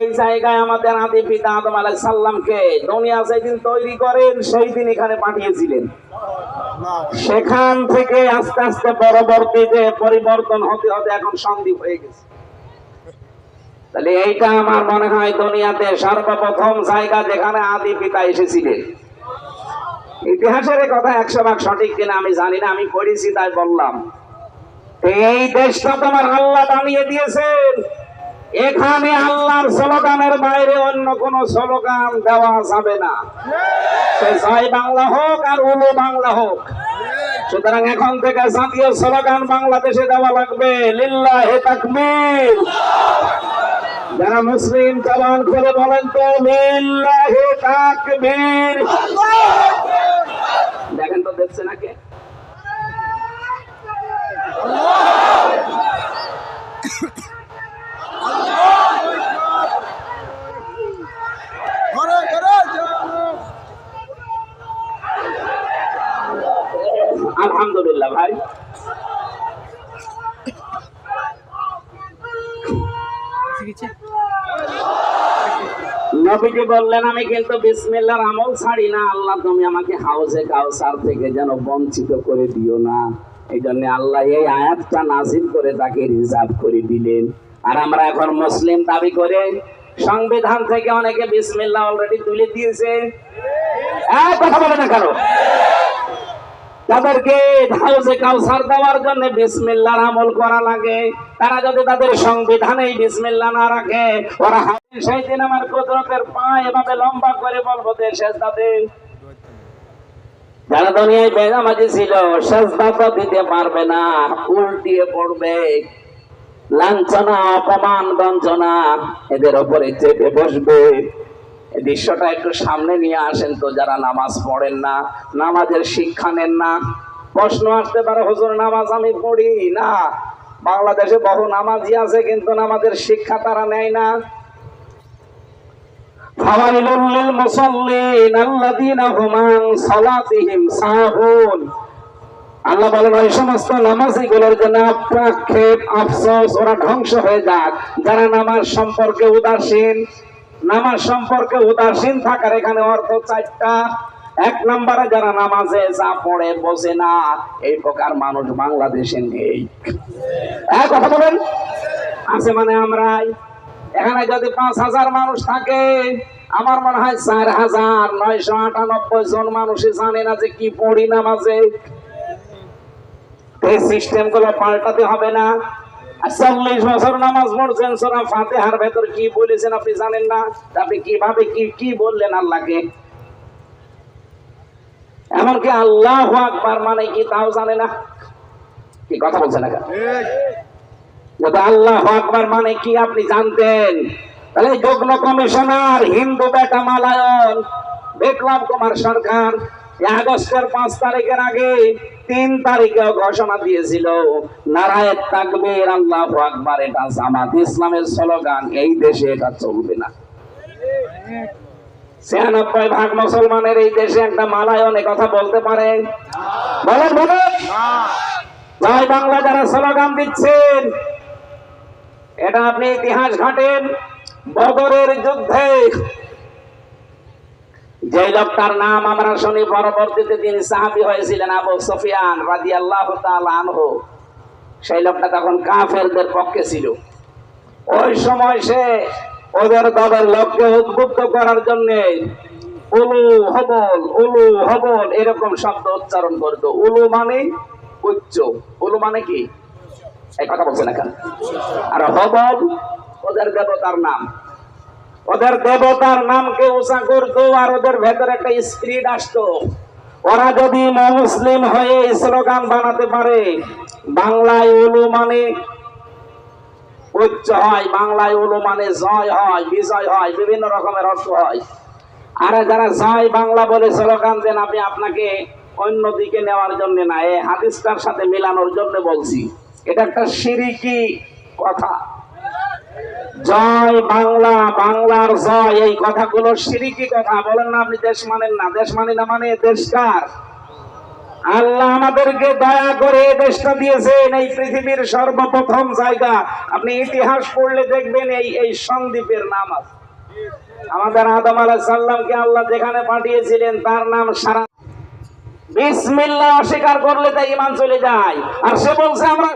এই জায়গায় আমাদের আদি পিতা আদম আলাইহিস সালামকে দুনিয়া যেদিন তৈরি করেন সেই দিন এখানে পাঠিয়েছিলেন। সেখান থেকে আস্তে আস্তে পরবর্তীতে পরিবর্তন হতে হতে এখন সন্ধি হয়ে গেছে। তাহলে এইটা আমার মনে হয় দুনিয়াতে সর্বপ্রথম জায়গা যেখানে আদি পিতা এসেছিলেন। ইতিহাসের কথা 100% সঠিক কিনা আমি জানি না, আমি পড়েছি তাই বললাম। এই দেশটা তোমার আল্লাহ বানিয়ে দিয়েছেন, এখানে আল্লাহর স্লোগানের বাইরে অন্য কোন স্লোগান দেওয়া যাবে না, সে জয় বাংলা হোক আর উলু বাংলা হোক। সুতরাং এখন থেকে জাতীয় স্লোগান বাংলাদেশে দেওয়া লাগবে, লিল্লাহি তাকবীর। যারা মুসলিম জবান খুলে বলেন তো লিল্লাহি তাকবীর। দেখেন তো দেখছে নাকি? আলহামদুলিল্লাহ ভাই। নবীজি বললেন আমি কিন্তু বিসমিল্লাহর আমল ছাড়ি না, আল্লাহ তুমি আমাকে হাউজে কাউসার থেকে যেন বঞ্চিত করে দিও না। এই জন্য আল্লাহ এই আয়াতটা নাযিল করে তাকে রিজার্ভ করে দিলেন। আর আমরা এখন মুসলিম দাবি করে সংবিধান থেকে অনেকে বিসমিল্লাহ অলরেডি তুলে দিয়েছে। কথা বলে না কারো, তাদেরকে হাউজে কাউসার দেওয়ার জন্য বিসমিল্লাহর আমল করা লাগে। তারা যদি তাদের সংবিধানে বিসমিল্লাহ না রাখে, ওরা সেই দিন আমার কুদরতের পা এভাবে লম্বা করে বলবো যে সেজদাতে। যারা দুনিয়ায় বেনামাজি ছিল সেজদা তো দিতে পারবে না, উল্টিয়ে পড়বে। লাঞ্ছনা, অপমান, বঞ্চনা এদের উপরে চেপে বসবে। এই দৃশ্যটা একটু সামনে নিয়ে আসেন তো, যারা নামাজ পড়েন না, নামাজের শিক্ষা নেন না। প্রশ্ন আসতে পারে হুজুর নামাজ আমি পড়ি না। বাংলাদেশে বহু নামাজি আছে কিন্তু নামাজের শিক্ষা তারা নেয় না। ফাওয়াইলুল লিল মুসাল্লিন আল্লাযীনা হুম আন সালাতিহিম সাহুন। আল্লাহ বলেন ওই সমস্ত নামাজীগুলোর জন্য আক্ষেপ, আফসোস, ওরা ধ্বংস হয়ে যাক যারা নামাজ সম্পর্কে উদাসীন। নামাজ সম্পর্কে উদাসীন থাকার এখানে অর্থ চারটা। এক নম্বরে যারা নামাজে যা পড়ে বোঝে না, এই প্রকার মানুষ বাংলাদেশে নেই। কথা বলেন, আছে মানে আমরাই। এখানে যদি 5,000 মানুষ থাকে, আমার মনে হয় 4,998 জন মানুষই জানে না যে কি পড়ি নামাজে। এই সিস্টেম গুলো পাল্টাতে হবে না। 40 বছর নামাজ পড়ছেন, সূরা ফাতিহার ভেতর কি বলেছেন আপনি জানেন না? আপনি কিভাবে কি বললেন আল্লাহকে? এমনকি আল্লাহু আকবার মানে কি তাও জানে না। কি কথা বলছেন না? যদি আল্লাহু আকবার মানে কি আপনি জানতেন, তাহলে যুগ্ম কমিশনার হিন্দু বেটা মালায়ন বিপ্লব কুমার সরকার আগস্টের 5 তারিখের আগে 3 তারিখে ঘোষণা দিয়েছিল নারায়ে তাকবীর আল্লাহু আকবার, এটা জামাত ইসলামের স্লোগান, এই দেশে এটা চলবে না। 96% মুসলমানের এই দেশে একটা মালায়ন কথা বলতে পারে? বলেন বলেন। জয় বাংলা যারা স্লোগান দিচ্ছেন, এটা আপনি ইতিহাস ঘাটেন। বদরের যুদ্ধে যে লোকটার নাম আমরা শুনি, পরবর্তীতে তিনি সাহাবী হয়েছিলেন, আবু সুফিয়ান রাদিয়াল্লাহু তাআলা আনহু। সেই লোকটা তখন কাফেরদের পক্ষে ছিল। ওই সময় সে ওদের দলের লোককে উদ্বুদ্ধ করার জন্য উলু হবল এরকম শব্দ উচ্চারণ করত। উলু মানে উচ্চ, উলু মানে কি? এই কথা বলছে না কেন? আর হবল ওদের দেবতার নাম। ওদের দেবতার নামকে উঁচা করতো, আর ওদের ভেতরে একটা স্পিরিট আসতো। ওরা যদি মুসলিম হয়ে স্লোগান বানাতে পারে, বাংলায় উলু মানে উচ্চ হয়, বাংলায় উলু মানে জয় হয়, বিজয় হয়, বিভিন্ন রকমের অর্থ হয়। আর যারা জয় বাংলা বলে স্লোগান দেন, আমি আপনাকে অন্যদিকে নেওয়ার জন্য না, এই হাদিসটার সাথে মিলানোর জন্য বলছি। এটা একটা শিরকি কথা। জয় বাংলা, বাংলার জয়, এই কথাগুলো শিরকি কথা। বলেন না আপনি দেশ মানেন না। দেশ মানি না মানে দেশ কার? আল্লাহ আমাদেরকে দয়া করে এই দেশটা দিয়েছেন, এই পৃথিবীর সর্বপ্রথম জায়গা। আপনি ইতিহাস পড়লে দেখবেন এই সন্দ্বীপের নাম আছে। আমাদের আদম আলাইহিস সালামকে আল্লাহ যেখানে পাঠিয়েছিলেন তার নাম সারা। বিসমিল্লাহ অস্বীকার করলে তাই ঈমান চলে যায়। আর সে বলছে আমরা